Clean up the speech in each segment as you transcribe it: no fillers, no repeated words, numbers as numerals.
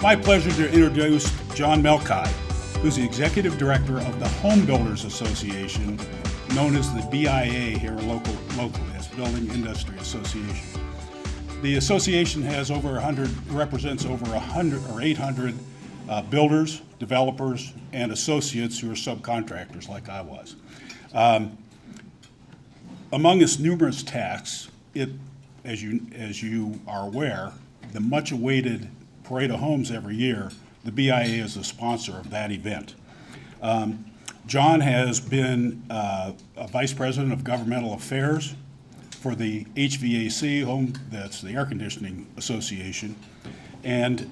my pleasure to introduce John Melchi, who's the Executive Director of the Home Builders Association, known as the BIA here locally, as Building Industry Association. The association has represents over 100 or 800 builders, developers, and associates who are subcontractors like I was. Among its numerous tasks, as you are aware, the much awaited Parade of Homes every year, the BIA is the sponsor of that event. John has been a Vice President of Governmental Affairs for the HVAC, that's the Air Conditioning Association, and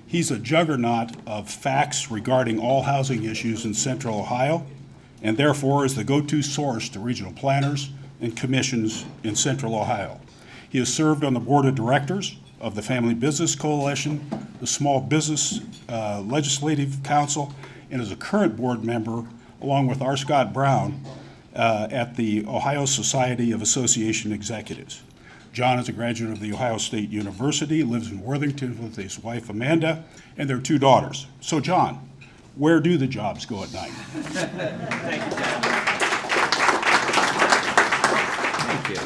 he's a juggernaut of facts regarding all housing issues in Central Ohio, and therefore is the go-to source to regional planners and commissions in Central Ohio. He has served on the Board of Directors of the Family Business Coalition, the Small Business Legislative Council, and is a current board member, along with R. Scott Brown, at the Ohio Society of Association Executives. John is a graduate of The Ohio State University, lives in Worthington with his wife Amanda, and their 2 daughters. So John, where do the jobs go at night? Thank you, John. Thank you.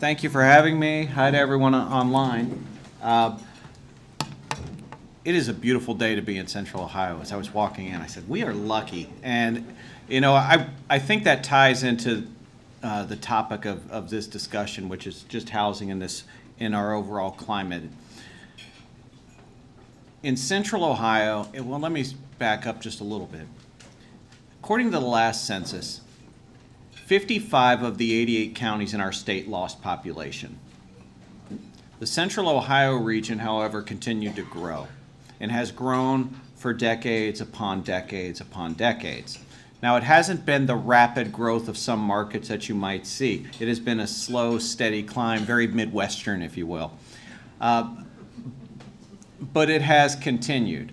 Thank you for having me. Hi to everyone online. It is a beautiful day to be in Central Ohio. As I was walking in, I said, we are lucky. And, you know, I think that ties into the topic of this discussion, which is just housing in our overall climate. In Central Ohio, well, let me back up just a little bit. According to the last census, 55 of the 88 counties in our state lost population. The Central Ohio region, however, continued to grow and has grown for decades upon decades upon decades. Now, it hasn't been the rapid growth of some markets that you might see. It has been a slow, steady climb, very Midwestern, if you will. But it has continued.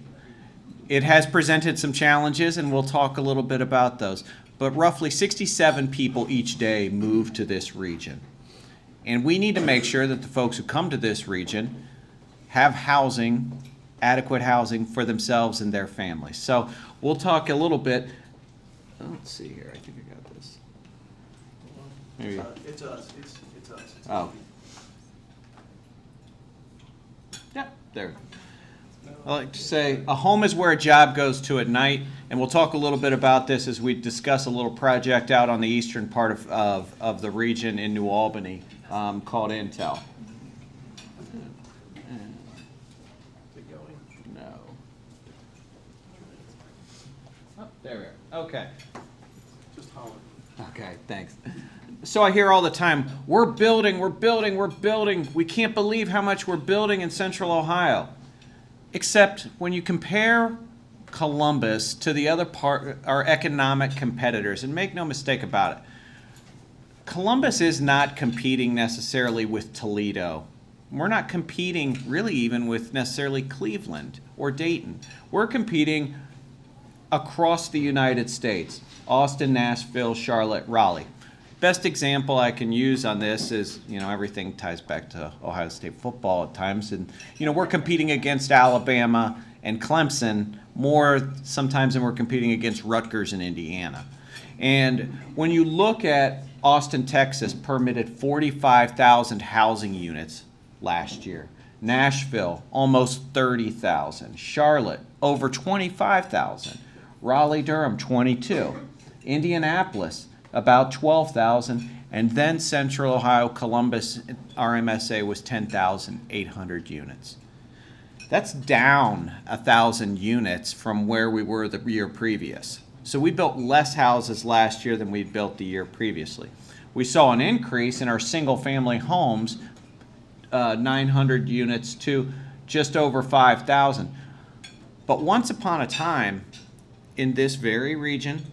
It has presented some challenges, and we'll talk a little bit about those. But roughly 67 people each day move to this region. And we need to make sure that the folks who come to this region have housing, adequate housing for themselves and their families. So we'll talk a little bit. Let's see here. I think I got this. Maybe. It's us. It's us. Oh. Yeah, there. I like to say a home is where a job goes to at night, and we'll talk a little bit about this as we discuss a little project out on the eastern part of the region in New Albany called Intel. No. Oh, there we are. Okay. Just holler. Okay, thanks. So I hear all the time, we're building, we're building, we're building. We can't believe how much we're building in Central Ohio. Except when you compare Columbus to the other our economic competitors, and make no mistake about it, Columbus is not competing necessarily with Toledo. We're not competing really even with necessarily Cleveland or Dayton. We're competing across the United States: Austin, Nashville, Charlotte, Raleigh. Best example I can use on this is, everything ties back to Ohio State football at times. And, we're competing against Alabama and Clemson more sometimes than we're competing against Rutgers and Indiana. And when you look at Austin, Texas, permitted 45,000 housing units last year. Nashville, almost 30,000. Charlotte, over 25,000. Raleigh-Durham, 22. Indianapolis, about 12,000, and then Central Ohio, Columbus, RMSA was 10,800 units. That's down 1,000 units from where we were the year previous. So we built less houses last year than we built the year previously. We saw an increase in our single-family homes, 900 units to just over 5,000. But once upon a time, in this very region,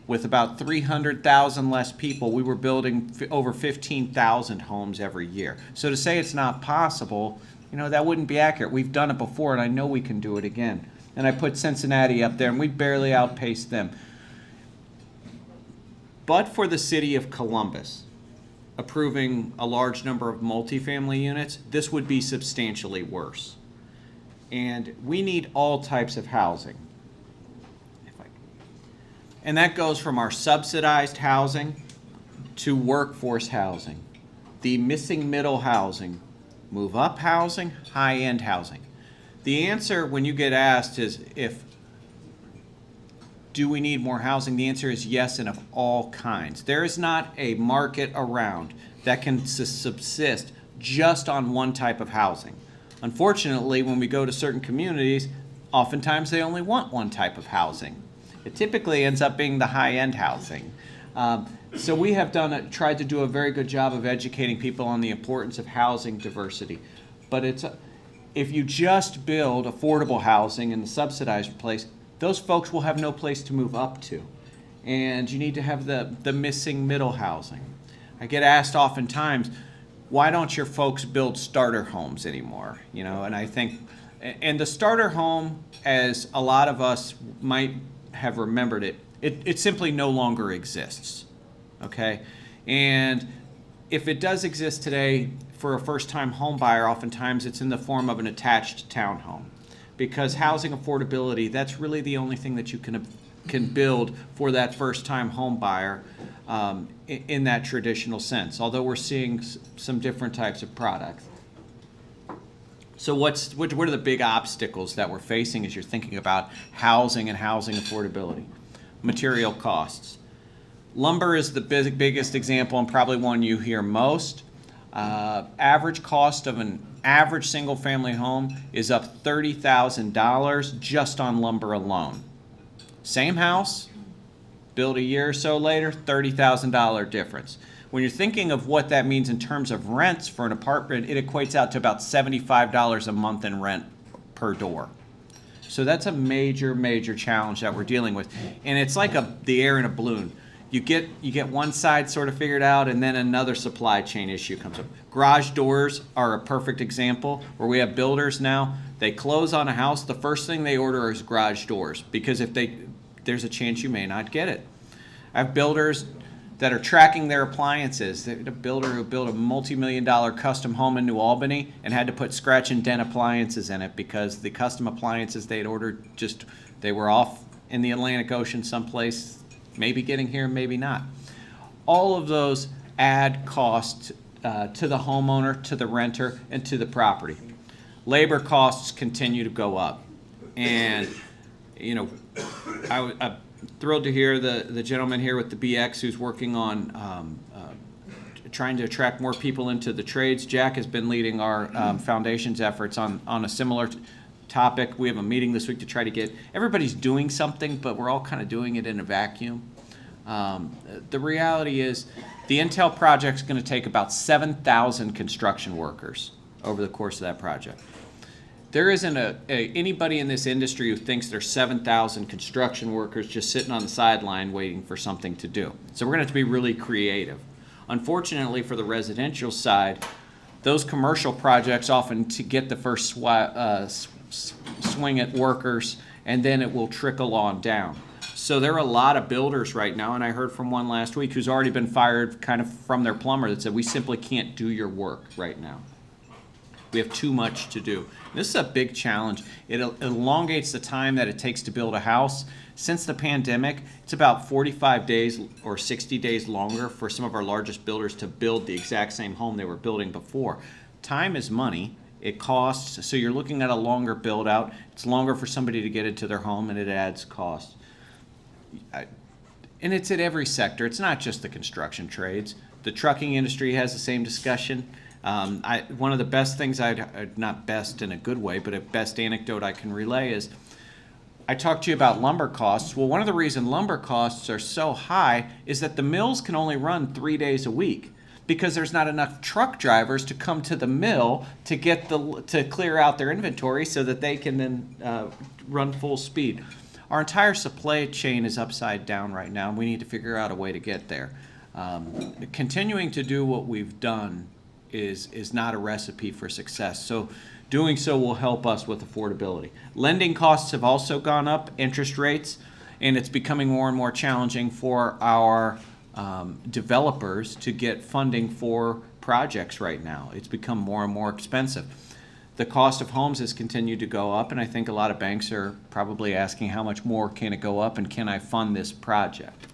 with about 300,000 less people, we were building over 15,000 homes every year. So to say it's not possible, that wouldn't be accurate. We've done it before, and I know we can do it again. And I put Cincinnati up there, and we barely outpaced them. But for the city of Columbus, approving a large number of multifamily units, this would be substantially worse. And we need all types of housing. And that goes from our subsidized housing to workforce housing, the missing middle housing, move up housing, high-end housing. The answer when you get asked is do we need more housing? The answer is yes, and of all kinds. There is not a market around that can subsist just on one type of housing. Unfortunately, when we go to certain communities, oftentimes they only want one type of housing. It typically ends up being the high-end housing. So we have tried to do a very good job of educating people on the importance of housing diversity. But if you just build affordable housing in the subsidized place, those folks will have no place to move up to. And you need to have the missing middle housing. I get asked oftentimes, why don't your folks build starter homes anymore? You know, and I think, and the starter home, as a lot of us might have remembered it simply no longer exists, okay? And if it does exist today for a first-time home buyer, oftentimes it's in the form of an attached townhome, because housing affordability, that's really the only thing that you can build for that first-time home buyer in that traditional sense, although we're seeing some different types of products. So what are the big obstacles that we're facing as you're thinking about housing and housing affordability? Material costs. Lumber is the biggest example and probably one you hear most. Average cost of an average single-family home is up $30,000 just on lumber alone. Same house, build a year or so later, $30,000 difference. When you're thinking of what that means in terms of rents for an apartment, it equates out to about $75 a month in rent per door. So that's a major, major challenge that we're dealing with. And it's like the air in a balloon. You get one side sort of figured out, and then another supply chain issue comes up. Garage doors are a perfect example where we have builders now. They close on a house, the first thing they order is garage doors, because there's a chance you may not get it. I have builders that are tracking their appliances. A builder who built a multi-million-dollar custom home in New Albany and had to put scratch and dent appliances in it because the custom appliances they had ordered they were off in the Atlantic Ocean someplace, maybe getting here, maybe not. All of those add cost to the homeowner, to the renter, and to the property. Labor costs continue to go up. And, you know, I'm thrilled to hear the gentleman here with the BX who's working on trying to attract more people into the trades. Jack has been leading our foundation's efforts on a similar topic. We have a meeting this week to try to get, everybody's doing something, but we're all kind of doing it in a vacuum. The reality is the Intel project's going to take about 7,000 construction workers over the course of that project. There isn't anybody in this industry who thinks there's 7,000 construction workers just sitting on the sideline waiting for something to do. So we're going to have to be really creative. Unfortunately, for the residential side, those commercial projects often to get the first swing at workers, and then it will trickle on down. So there are a lot of builders right now, and I heard from one last week who's already been fired kind of from their plumber that said, we simply can't do your work right now. We have too much to do. This is a big challenge. It elongates the time that it takes to build a house. Since the pandemic, it's about 45 days or 60 days longer for some of our largest builders to build the exact same home they were building before. Time is money. It costs, so you're looking at a longer build out. It's longer for somebody to get into their home, and it adds cost. And it's at every sector. It's not just the construction trades. The trucking industry has the same discussion. One of the best things not best in a good way, but a best anecdote I can relay is I talked to you about lumber costs. Well, one of the reasons lumber costs are so high is that the mills can only run 3 days a week because there's not enough truck drivers to come to the mill to to clear out their inventory so that they can then run full speed. Our entire supply chain is upside down right now, and we need to figure out a way to get there. Continuing to do what we've done is not a recipe for success. So doing so will help us with affordability. Lending costs have also gone up, interest rates, and it's becoming more and more challenging for our developers to get funding for projects right now. It's become more and more expensive. The cost of homes has continued to go up, and I think a lot of banks are probably asking how much more can it go up and can I fund this project?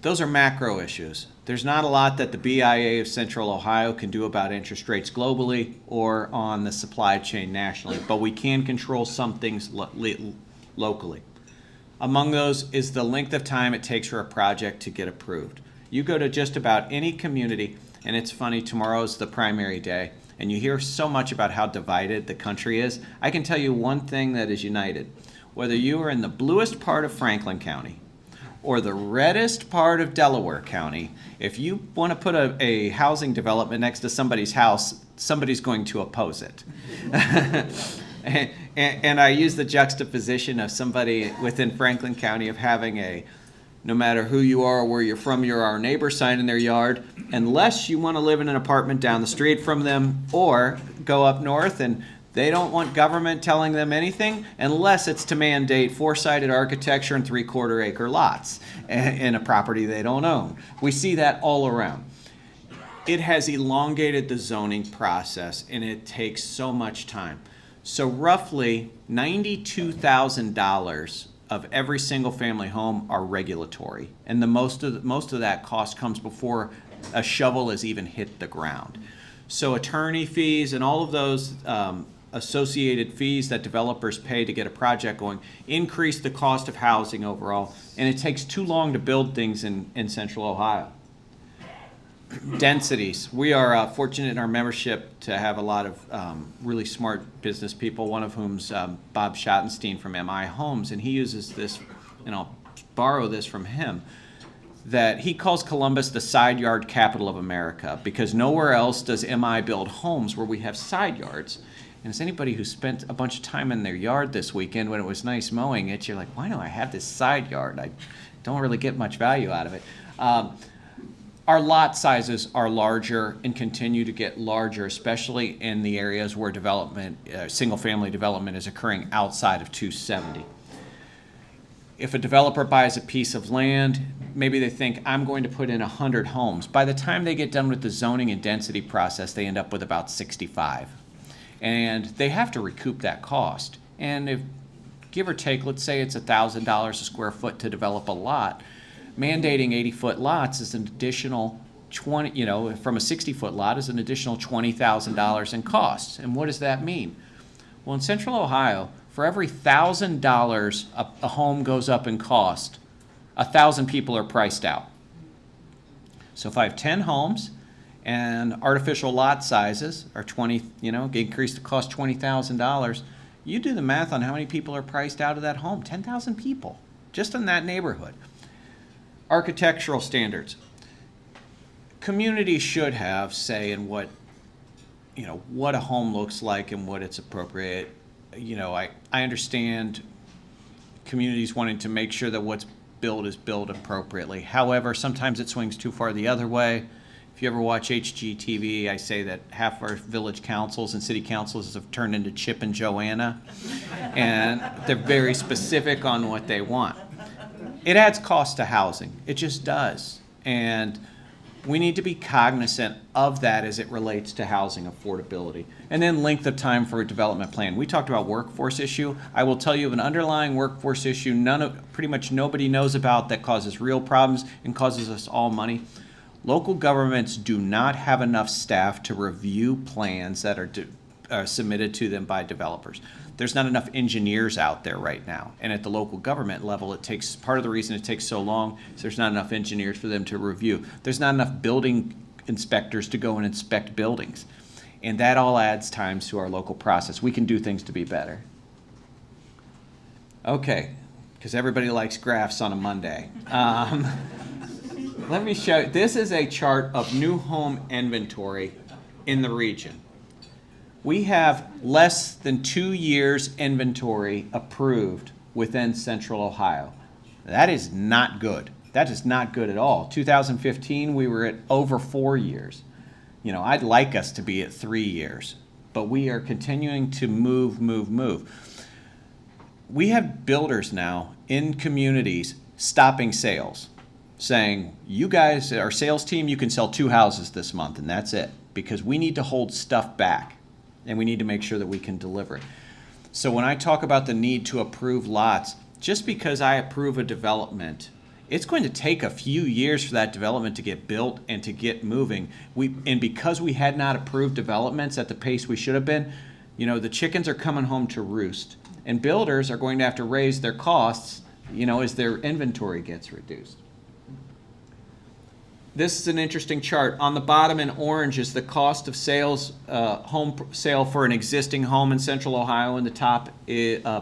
Those are macro issues. There's not a lot that the BIA of Central Ohio can do about interest rates globally or on the supply chain nationally, but we can control some things locally. Among those is the length of time it takes for a project to get approved. You go to just about any community, and it's funny, tomorrow's the primary day, and you hear so much about how divided the country is. I can tell you one thing that is united. Whether you are in the bluest part of Franklin County or the reddest part of Delaware County, if you want to put a housing development next to somebody's house, somebody's going to oppose it. And I use the juxtaposition of somebody within Franklin County of having no matter who you are or where you're from, you're our neighbor sign in their yard, unless you want to live in an apartment down the street from them or go up north and they don't want government telling them anything unless it's to mandate four-sided architecture and three-quarter-acre lots in a property they don't own. We see that all around. It has elongated the zoning process, and it takes so much time. So roughly $92,000 of every single-family home are regulatory, and the most of that cost comes before a shovel has even hit the ground. So attorney fees and all of those associated fees that developers pay to get a project going increase the cost of housing overall, and it takes too long to build things in Central Ohio. Densities. We are fortunate in our membership to have a lot of really smart business people, one of whom's Bob Schottenstein from MI Homes, and he uses this, and I'll borrow this from him, that he calls Columbus the side yard capital of America, because nowhere else does MI build homes where we have side yards. And as anybody who spent a bunch of time in their yard this weekend when it was nice mowing it, you're like, why do I have this side yard? I don't really get much value out of it. Our lot sizes are larger and continue to get larger, especially in the areas where development, single-family development is occurring outside of 270. If a developer buys a piece of land, maybe they think, I'm going to put in 100 homes. By the time they get done with the zoning and density process, they end up with about 65. And they have to recoup that cost. And if, give or take, let's say it's $1,000 a square foot to develop a lot, mandating 80-foot lots is an additional 20, from a 60-foot lot is an additional $20,000 in costs. And what does that mean? Well, in Central Ohio, for every $1,000 a home goes up in cost, 1,000 people are priced out. So if I have 10 homes and artificial lot sizes are 20, increase the cost $20,000, you do the math on how many people are priced out of that home. 10,000 people, just in that neighborhood. Architectural standards. Communities should have say in what a home looks like and what it's appropriate. I understand communities wanting to make sure that what's built is built appropriately. However, sometimes it swings too far the other way. If you ever watch HGTV, I say that half our village councils and city councils have turned into Chip and Joanna, and they're very specific on what they want. It adds cost to housing. It just does. And we need to be cognizant of that as it relates to housing affordability. And then length of time for a development plan. We talked about workforce issue. I will tell you of an underlying workforce issue pretty much nobody knows about that causes real problems and causes us all money. Local governments do not have enough staff to review plans that are submitted to them by developers. There's not enough engineers out there right now. And at the local government level, part of the reason it takes so long is there's not enough engineers for them to review. There's not enough building inspectors to go and inspect buildings. And that all adds times to our local process. We can do things to be better. Okay, because everybody likes graphs on a Monday. Let me show you. This is a chart of new home inventory in the region. We have less than 2 years inventory approved within Central Ohio. That is not good. That is not good at all. 2015, we were at over 4 years. I'd like us to be at 3 years, but we are continuing to move. We have builders now in communities stopping sales, saying, you guys, our sales team, you can sell 2 houses this month and that's it, because we need to hold stuff back and we need to make sure that we can deliver it. So when I talk about the need to approve lots, just because I approve a development, it's going to take a few years for that development to get built and to get moving. And because we had not approved developments at the pace we should have been, the chickens are coming home to roost. And builders are going to have to raise their costs, as their inventory gets reduced. This is an interesting chart. On the bottom in orange is the cost of sales, home sale for an existing home in Central Ohio, and the top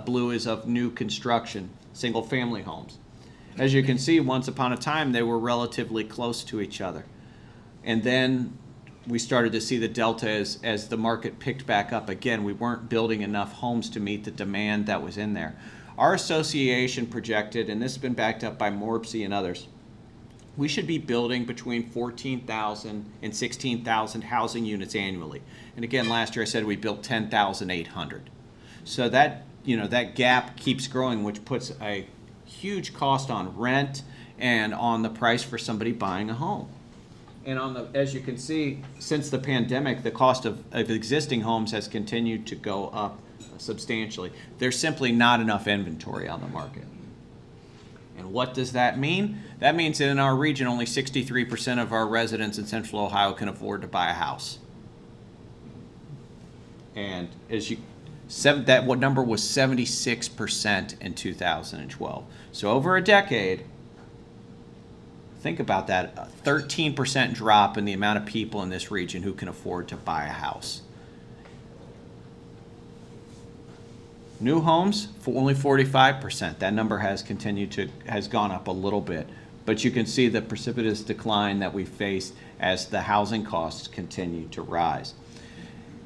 blue is of new construction, single-family homes. As you can see, once upon a time, they were relatively close to each other. And then we started to see the delta as the market picked back up again. We weren't building enough homes to meet the demand that was in there. Our association projected, and this has been backed up by Morpsey and others, we should be building between 14,000 and 16,000 housing units annually. And again, last year I said we built 10,800. So that, that gap keeps growing, which puts a huge cost on rent and on the price for somebody buying a home. And as you can see, since the pandemic, the cost of existing homes has continued to go up substantially. There's simply not enough inventory on the market. And what does that mean? That means that in our region, only 63% of our residents in Central Ohio can afford to buy a house. And that number was 76% in 2012. So over a decade, think about that, a 13% drop in the amount of people in this region who can afford to buy a house. New homes, for only 45%. That number has gone up a little bit. But you can see the precipitous decline that we faced as the housing costs continue to rise.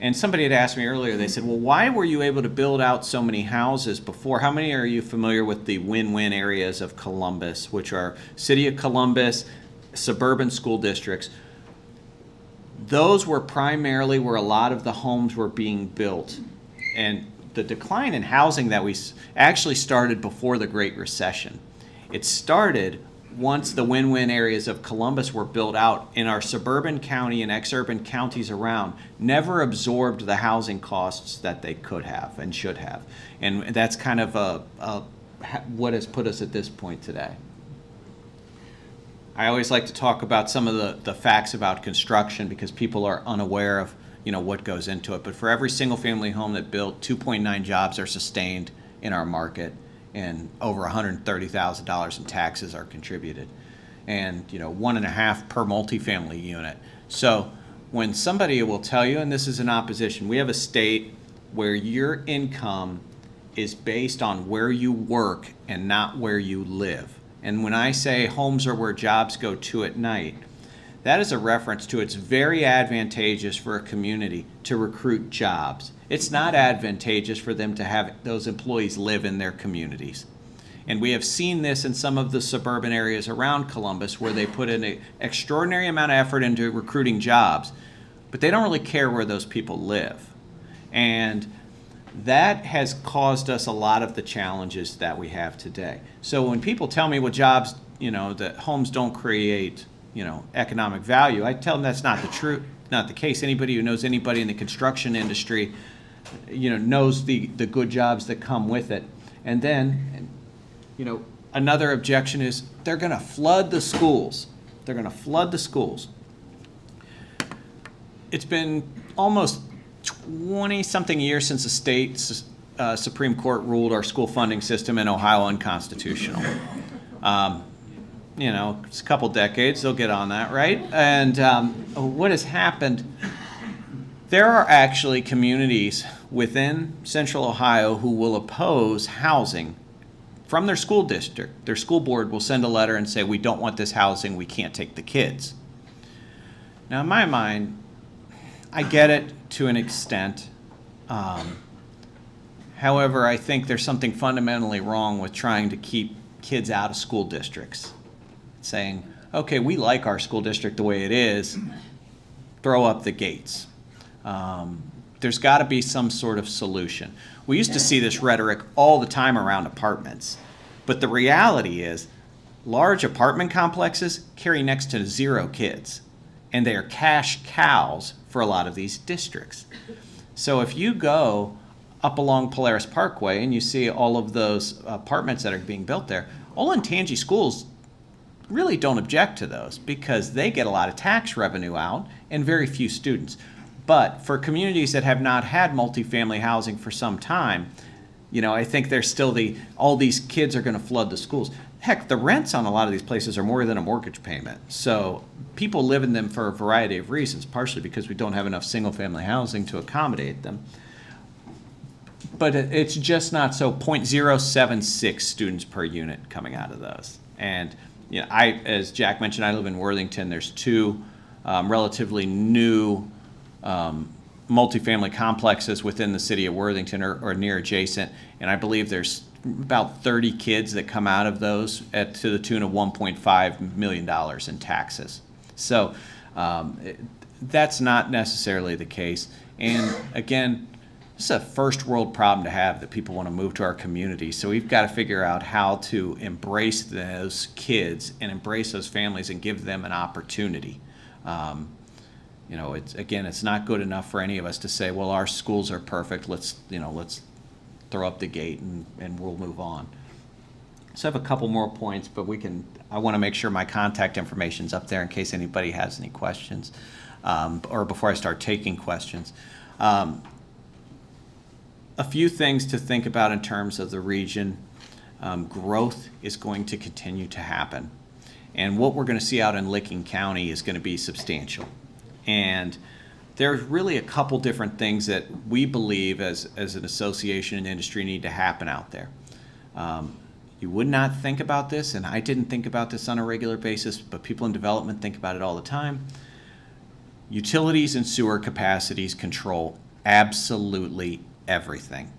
And somebody had asked me earlier, they said, well, why were you able to build out so many houses before? How many are you familiar with the win-win areas of Columbus, which are City of Columbus, suburban school districts? Those were primarily where a lot of the homes were being built. And the decline in housing that we actually started before the Great Recession. It started once the win-win areas of Columbus were built out, in our suburban county and exurban counties around never absorbed the housing costs that they could have and should have. And that's kind of what has put us at this point today. I always like to talk about some of the facts about construction because people are unaware of what goes into it. But for every single family home that built, 2.9 jobs are sustained in our market, and over $130,000 in taxes are contributed, and 1.5 per multifamily unit. So when somebody will tell you, and this is in opposition, we have a state where your income is based on where you work and not where you live. And when I say homes are where jobs go to at night, that is a reference to it's very advantageous for a community to recruit jobs. It's not advantageous for them to have those employees live in their communities. And we have seen this in some of the suburban areas around Columbus where they put in an extraordinary amount of effort into recruiting jobs, but they don't really care where those people live. And that has caused us a lot of the challenges that we have today. So when people tell me, well, jobs, that homes don't create economic value, I tell them that's not the truth, not the case. Anybody who knows anybody in the construction industry, knows the good jobs that come with it. And then, another objection is they're going to flood the schools. They're going to flood the schools. It's been almost 20-something years since the state Supreme Court ruled our school funding system in Ohio unconstitutional. It's a couple decades, they'll get on that, right? And what has happened, there are actually communities within Central Ohio who will oppose housing from their school district. Their school board will send a letter and say, we don't want this housing, we can't take the kids. Now, in my mind, I get it to an extent. However, I think there's something fundamentally wrong with trying to keep kids out of school districts. Saying, okay, we like our school district the way it is, throw up the gates. There's got to be some sort of solution. We used to see this rhetoric all the time around apartments, but the reality is large apartment complexes carry next to 0 kids, and they are cash cows for a lot of these districts. So if you go up along Polaris Parkway and you see all of those apartments that are being built there, Olentangy schools really don't object to those because they get a lot of tax revenue out and very few students. But for communities that have not had multifamily housing for some time, I think there's still all these kids are going to flood the schools. Heck, the rents on a lot of these places are more than a mortgage payment. So people live in them for a variety of reasons, partially because we don't have enough single-family housing to accommodate them. But it's just not so 0.076 students per unit coming out of those. And as Jack mentioned, I live in Worthington. There's 2 relatively new multifamily complexes within the city of Worthington or near adjacent, and I believe there's about 30 kids that come out of those to the tune of $1.5 million in taxes. So that's not necessarily the case. And again, this is a first world problem to have, that people want to move to our community. So we've got to figure out how to embrace those kids and embrace those families and give them an opportunity. It's not good enough for any of us to say, well, our schools are perfect. Let's throw up the gate and we'll move on. So I have a couple more points, but I want to make sure my contact information's up there in case anybody has any questions, or before I start taking questions. A few things to think about in terms of the region. Growth is going to continue to happen. And what we're going to see out in Licking County is going to be substantial. And there's really a couple different things that we believe as an association and industry need to happen out there. You would not think about this, and I didn't think about this on a regular basis, but people in development think about it all the time. Utilities and sewer capacities control absolutely everything.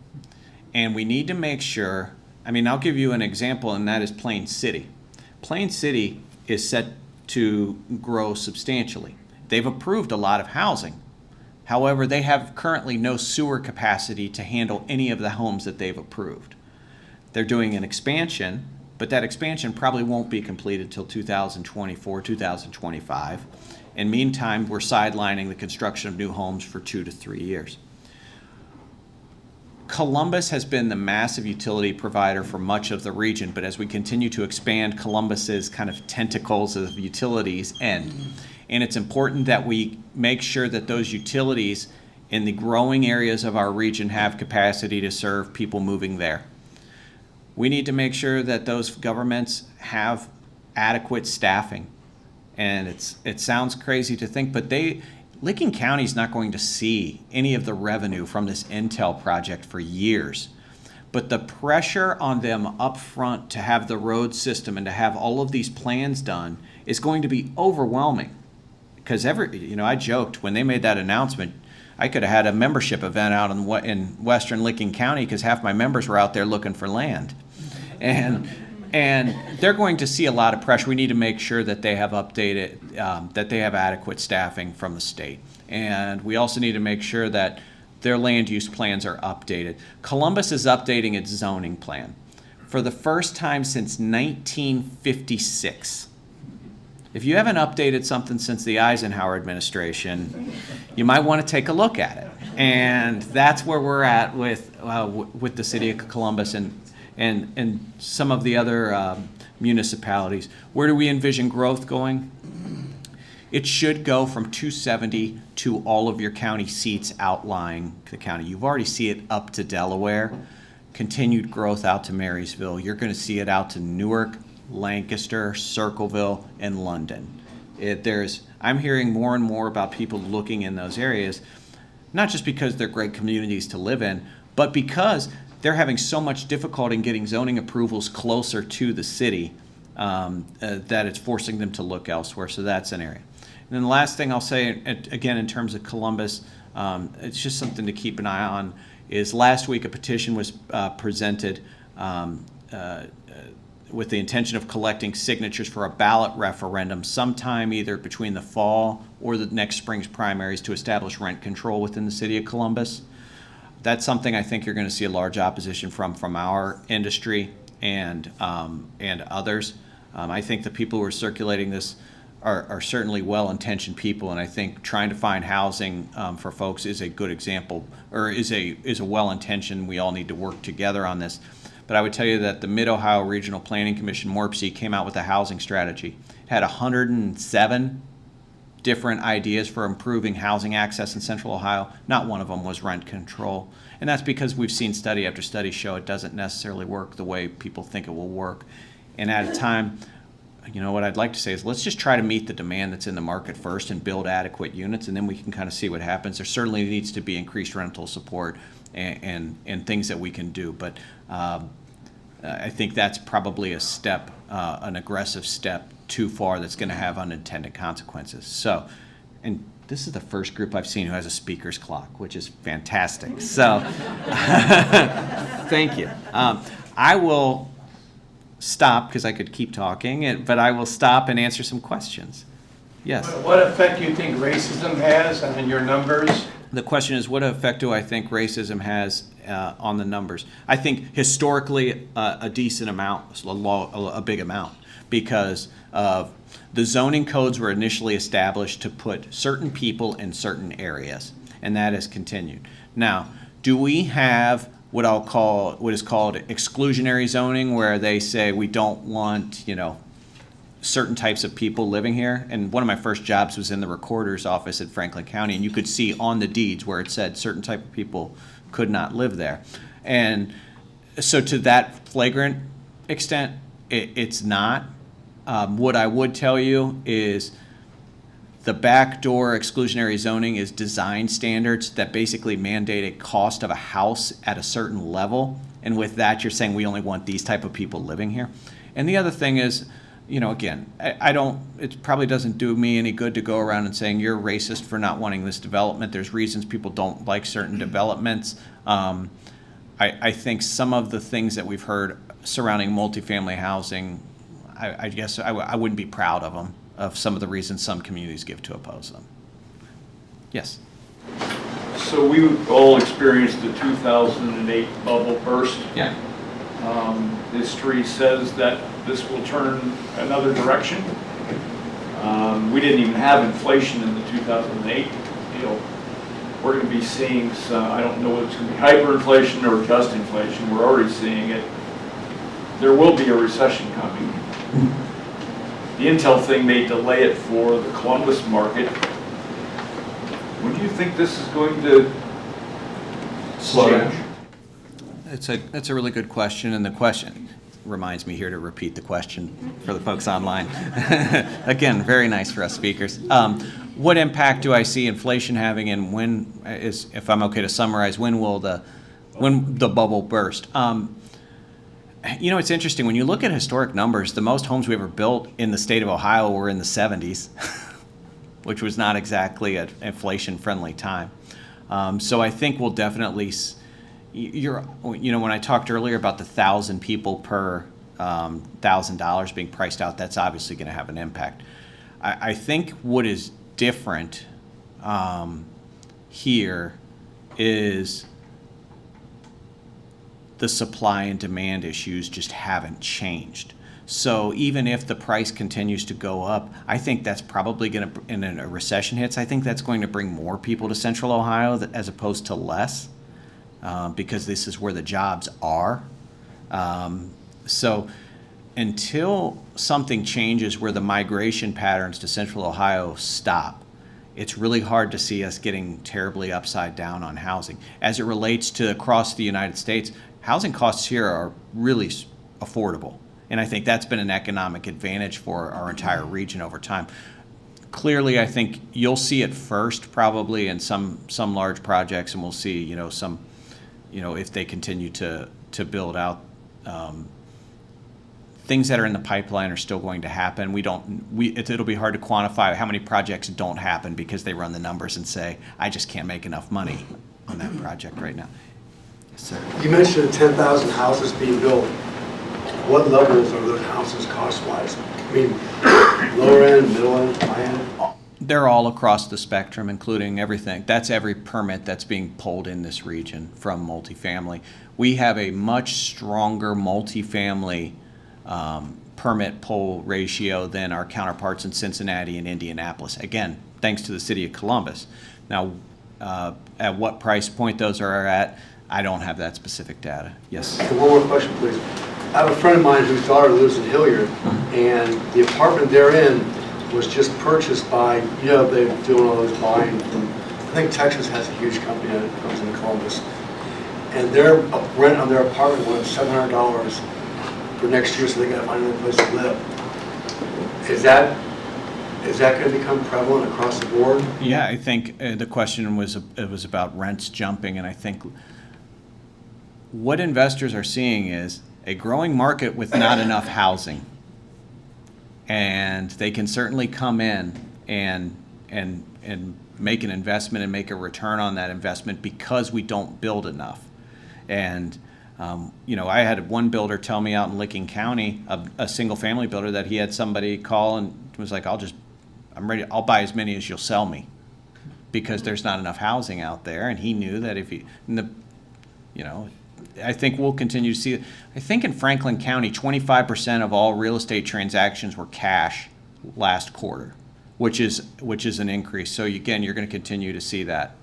And we need to make sure, I'll give you an example, and that is Plain City. Plain City is set to grow substantially. They've approved a lot of housing. However, they have currently no sewer capacity to handle any of the homes that they've approved. They're doing an expansion, but that expansion probably won't be completed till 2024, 2025. And meantime, we're sidelining the construction of new homes for 2 to 3 years. Columbus has been the massive utility provider for much of the region, but as we continue to expand, Columbus's kind of tentacles of utilities end. And it's important that we make sure that those utilities in the growing areas of our region have capacity to serve people moving there. We need to make sure that those governments have adequate staffing. And it sounds crazy to think, but Licking County is not going to see any of the revenue from this Intel project for years. But the pressure on them up front to have the road system and to have all of these plans done is going to be overwhelming. Because I joked when they made that announcement, I could have had a membership event out in Western Licking County because half my members were out there looking for land. And they're going to see a lot of pressure. We need to make sure that they have that they have adequate staffing from the state. And we also need to make sure that their land use plans are updated. Columbus is updating its zoning plan for the first time since 1956. If you haven't updated something since the Eisenhower administration, you might want to take a look at it. And that's where we're at with the city of Columbus and some of the other municipalities. Where do we envision growth going? It should go from 270 to all of your county seats outlying the county. You've already see it up to Delaware. Continued growth out to Marysville. You're going to see it out to Newark, Lancaster, Circleville, and London. I'm hearing more and more about people looking in those areas, not just because they're great communities to live in, but because they're having so much difficulty in getting zoning approvals closer to the city that it's forcing them to look elsewhere. So that's an area. And then the last thing I'll say, again, in terms of Columbus, it's just something to keep an eye on, is last week a petition was presented with the intention of collecting signatures for a ballot referendum sometime either between the fall or the next spring's primaries to establish rent control within the city of Columbus. That's something I think you're going to see a large opposition from our industry and others. I think the people who are circulating this are certainly well-intentioned people, and I think trying to find housing for folks is a good example, or is a well-intentioned. We all need to work together on this. But I would tell you that the Mid-Ohio Regional Planning Commission, MORPC, came out with a housing strategy. It had 107 different ideas for improving housing access in Central Ohio. Not one of them was rent control. And that's because we've seen study after study show it doesn't necessarily work the way people think it will work. And at a time, you know, what I'd like to say is let's just try to meet the demand that's in the market first and build adequate units, and then we can kind of see what happens. There certainly needs to be increased rental support and things that we can do. But I think that's probably a step, an aggressive step too far that's going to have unintended consequences. So, and this is the first group I've seen who has a speaker's clock, which is fantastic. So, thank you. I will stop because I could keep talking, but I will stop and answer some questions. Yes. What effect do you think racism has on your numbers? The question is, what effect do I think racism has on the numbers? I think historically a decent amount, a big amount, because of the zoning codes were initially established to put certain people in certain areas, and that has continued. Now, do we have what is called exclusionary zoning, where they say we don't want, you know, certain types of people living here? And one of my first jobs was in the recorder's office at Franklin County, and you could see on the deeds where it said certain type of people could not live there. And so to that flagrant extent, it's not. What I would tell you is the backdoor exclusionary zoning is design standards that basically mandate a cost of a house at a certain level. And with that, you're saying we only want these type of people living here. And the other thing is, you know, again, it probably doesn't do me any good to go around and saying you're racist for not wanting this development. There's reasons people don't like certain developments. I think some of the things that we've heard surrounding multifamily housing, I guess I wouldn't be proud of them, of some of the reasons some communities give to oppose them. Yes. So we all experienced the 2008 bubble burst. Yeah. History says that this will turn another direction. We didn't even have inflation in the 2008 deal. We're going to be seeing some, I don't know whether it's going to be hyperinflation or just inflation. We're already seeing it. There will be a recession coming. The Intel thing may delay it for the Columbus market. When do you think this is going to slow down? That's a really good question, and the question reminds me here to repeat the question for the folks online. Again, very nice for us speakers. What impact do I see inflation having, and when is, if I'm okay to summarize, when the bubble burst? You know, it's interesting, when you look at historic numbers, the most homes we ever built in the state of Ohio were in the 70s, which was not exactly an inflation-friendly time. So I think we'll definitely, you know, when I talked earlier about the 1,000 people per $1,000 being priced out, that's obviously going to have an impact. I think what is different here is the supply and demand issues just haven't changed. So even if the price continues to go up, I think that's probably going to, and a recession hits, I think that's going to bring more people to Central Ohio as opposed to less, because this is where the jobs are. So until something changes where the migration patterns to Central Ohio stop, it's really hard to see us getting terribly upside down on housing. As it relates to across the United States, housing costs here are really affordable. And I think that's been an economic advantage for our entire region over time. Clearly, I think you'll see it first probably in some large projects, and we'll see, you know, some, you know, if they continue to build out. Things that are in the pipeline are still going to happen. It'll be hard to quantify how many projects don't happen because they run the numbers and say, I just can't make enough money on that project right now. Yes, sir. You mentioned 10,000 houses being built. What levels are those houses cost-wise? I mean, lower end, middle end, high end? They're all across the spectrum, including everything. That's every permit that's being pulled in this region from multifamily. We have a much stronger multifamily permit pull ratio than our counterparts in Cincinnati and Indianapolis. Again, thanks to the city of Columbus. Now, at what price point those are at, I don't have that specific data. Yes. And one more question, please. I have a friend of mine whose daughter lives in Hilliard, and the apartment they're in was just purchased by, they're doing all those buying from, I think Texas has a huge company that comes into Columbus. And their rent on their apartment was $700 for next year, so they gotta find another place to live. Is that gonna become prevalent across the board? Yeah, I think the question was about rents jumping, and I think what investors are seeing is a growing market with not enough housing. And they can certainly come in and make an investment and make a return on that investment because we don't build enough. And I had one builder tell me out in Licking County, a single family builder, that he had somebody call and was like, I'm ready, I'll buy as many as you'll sell me, because there's not enough housing out there. And he knew that I think we'll continue to see it. I think in Franklin County, 25% of all real estate transactions were cash last quarter, which is an increase. So again, you're going to continue to see that.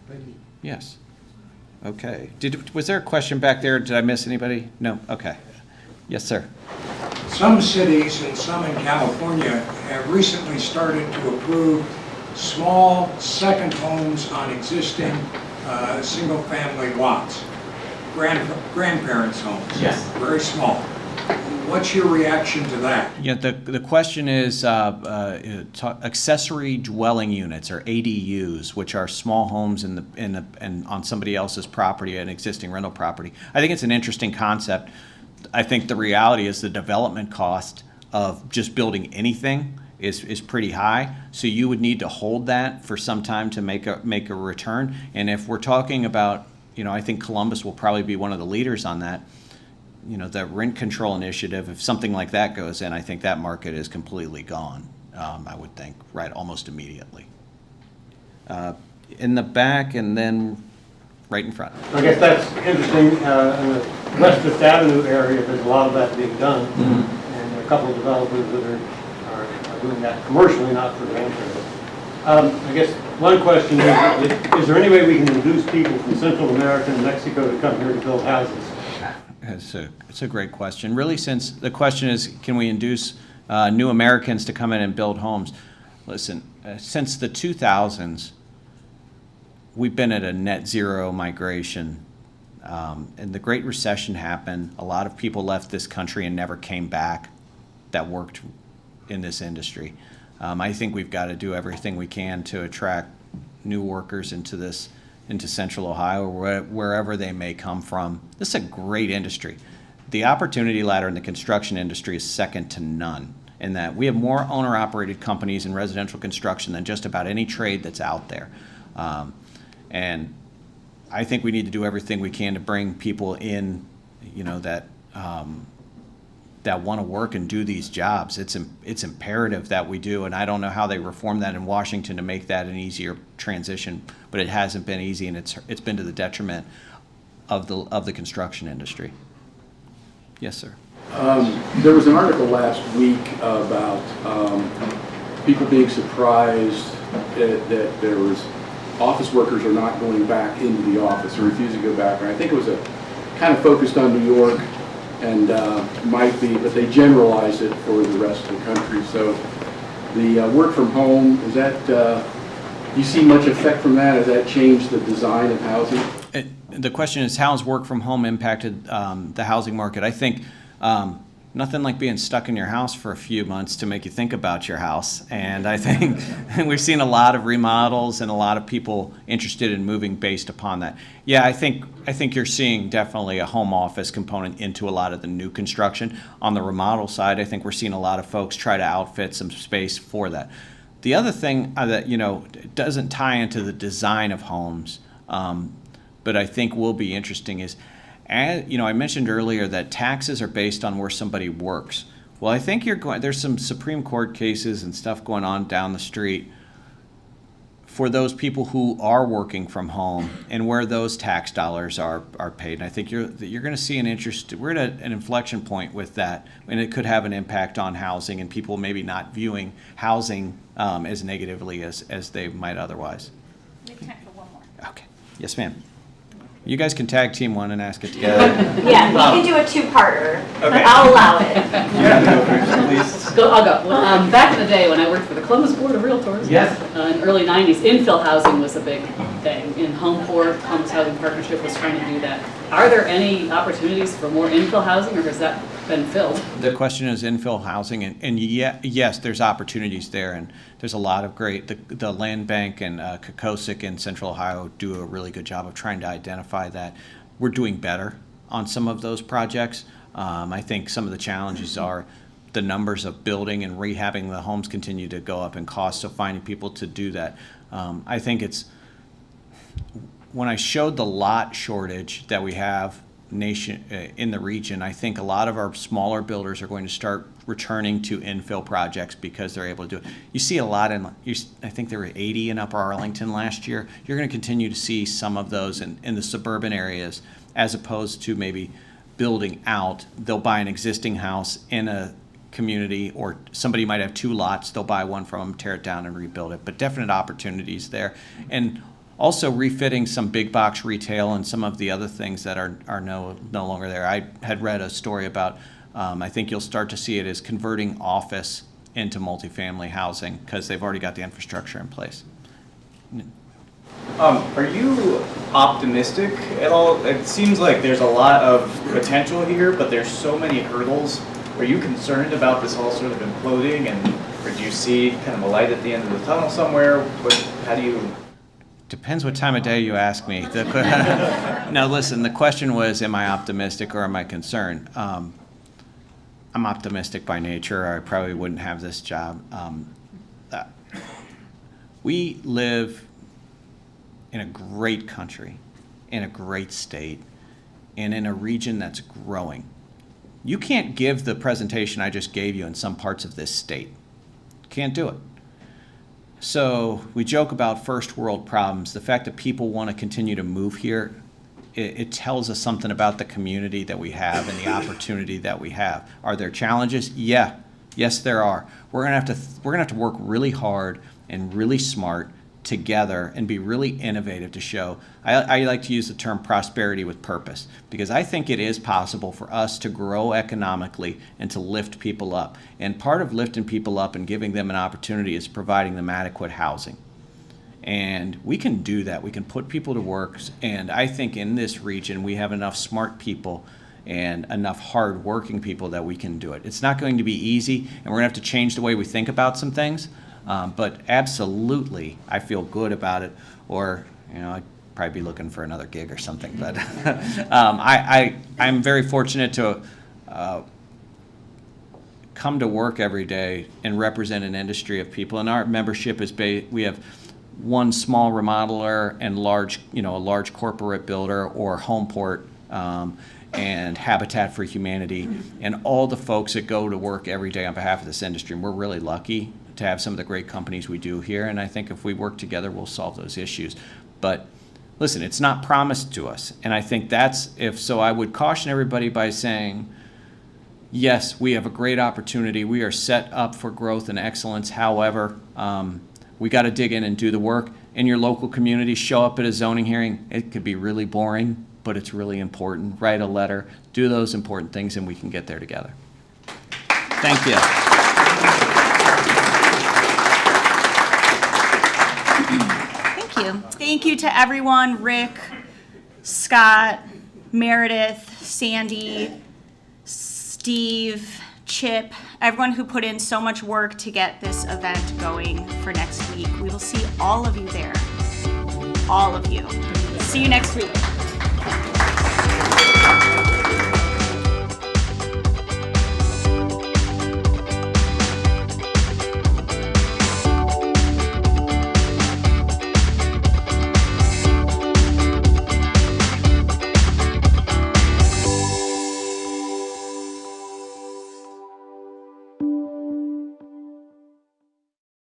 Thank you. Yes. Okay. Was there a question back there? Did I miss anybody? No? Okay. Yes, sir. Some cities and some in California have recently started to approve small second homes on existing single-family lots. Grandparents' homes. Yes. Very small. What's your reaction to that? Yeah, the question is accessory dwelling units, or ADUs, which are small homes in on somebody else's property, an existing rental property. I think it's an interesting concept. I think the reality is the development cost of just building anything is pretty high. So you would need to hold that for some time to make a return. And if we're talking about, I think Columbus will probably be one of the leaders on that. The rent control initiative, if something like that goes in, I think that market is completely gone, I would think, right, almost immediately. In the back and then right in front. I guess that's interesting. In the West Fifth Avenue area, there's a lot of that being done. Mm-hmm. And there are a couple of developers that are doing that commercially, not for renters. I guess one question is there any way we can induce people from Central America and Mexico to come here to build houses? It's a great question. Really, since the question is, can we induce new Americans to come in and build homes? Listen, since the 2000s, we've been at a net zero migration. And the Great Recession happened. A lot of people left this country and never came back that worked in this industry. I think we've got to do everything we can to attract new workers into Central Ohio, or wherever they may come from. This is a great industry. The opportunity ladder in the construction industry is second to none, in that we have more owner-operated companies in residential construction than just about any trade that's out there. And I think we need to do everything we can to bring people in, that want to work and do these jobs. It's imperative that we do, and I don't know how they reform that in Washington to make that an easier transition, but it hasn't been easy, and it's been to the detriment of the construction industry. Yes, sir. There was an article last week about people being surprised that there was office workers are not going back into the office or refusing to go back. And I think it was kind of focused on New York, and might be, but they generalized it for the rest of the country. So the work from home, is that, do you see much effect from that? Has that changed the design of housing? The question is, how has work from home impacted the housing market? I think nothing like being stuck in your house for a few months to make you think about your house. And I think we've seen a lot of remodels and a lot of people interested in moving based upon that. Yeah, I think you're seeing definitely a home office component into a lot of the new construction. On the remodel side, I think we're seeing a lot of folks try to outfit some space for that. The other thing that doesn't tie into the design of homes, but I think will be interesting is, I mentioned earlier that taxes are based on where somebody works. Well, I think there's some Supreme Court cases and stuff going on down the street for those people who are working from home and where those tax dollars are paid. And I think you're going to see we're at an inflection point with that, and it could have an impact on housing and people maybe not viewing housing as negatively as they might otherwise. We have time for one more. Okay. Yes, ma'am. You guys can tag team one and ask it together. Yeah, we can do a two-parter, but I'll allow it. I'll go. Back in the day when I worked for the Columbus Board of Realtors, in early 90s, infill housing was a big thing. In Homeport, Homes Housing Partnership was trying to do that. Are there any opportunities for more infill housing, or has that been filled? The question is infill housing, and yes, there's opportunities there, and there's a lot of great, the Land Bank and Kokosik in Central Ohio do a really good job of trying to identify that. We're doing better on some of those projects. I think some of the challenges are the numbers of building and rehabbing the homes continue to go up in cost, so finding people to do that. I think when I showed the lot shortage that we have in the region, I think a lot of our smaller builders are going to start returning to infill projects because they're able to do it. You see a lot I think there were 80 in Upper Arlington last year. You're going to continue to see some of those in the suburban areas, as opposed to maybe building out. They'll buy an existing house in a community, or somebody might have 2 lots. They'll buy one from them, tear it down, and rebuild it. But definite opportunities there. And also refitting some big box retail and some of the other things that are no longer there. I had read a story about, I think you'll start to see it as converting office into multifamily housing because they've already got the infrastructure in place. Are you optimistic at all? It seems like there's a lot of potential here, but there's so many hurdles. Are you concerned about this all sort of imploding, or do you see kind of a light at the end of the tunnel somewhere? How do you... Depends what time of day you ask me. No, listen, the question was, am I optimistic or am I concerned? I'm optimistic by nature, or I probably wouldn't have this job. We live in a great country, in a great state, and in a region that's growing. You can't give the presentation I just gave you in some parts of this state. Can't do it. So we joke about first world problems. The fact that people want to continue to move here, it tells us something about the community that we have and the opportunity that we have. Are there challenges? Yeah. Yes, there are. We're gonna have to work really hard and really smart together and be really innovative to show. I like to use the term prosperity with purpose, because I think it is possible for us to grow economically and to lift people up. And part of lifting people up and giving them an opportunity is providing them adequate housing. And we can do that. We can put people to work. And I think in this region, we have enough smart people and enough hard-working people that we can do it. It's not going to be easy, and we're going to have to change the way we think about some things. But absolutely, I feel good about it. Or, I'd probably be looking for another gig or something. But I'm very fortunate to come to work every day and represent an industry of people. And our membership is we have one small remodeler and a large corporate builder, or Homeport, and Habitat for Humanity, and all the folks that go to work every day on behalf of this industry. And we're really lucky to have some of the great companies we do here, and I think if we work together, we'll solve those issues. But listen, it's not promised to us, and I think so I would caution everybody by saying, yes, we have a great opportunity. We are set up for growth and excellence. However, we got to dig in and do the work. In your local community, show up at a zoning hearing. It could be really boring, but it's really important. Write a letter, do those important things, and we can get there together. Thank you. Thank you to everyone, Rick, Scott, Meredith, Sandy, Steve, Chip, everyone who put in so much work to get this event going for next week. We will see all of you there. All of you. See you next week.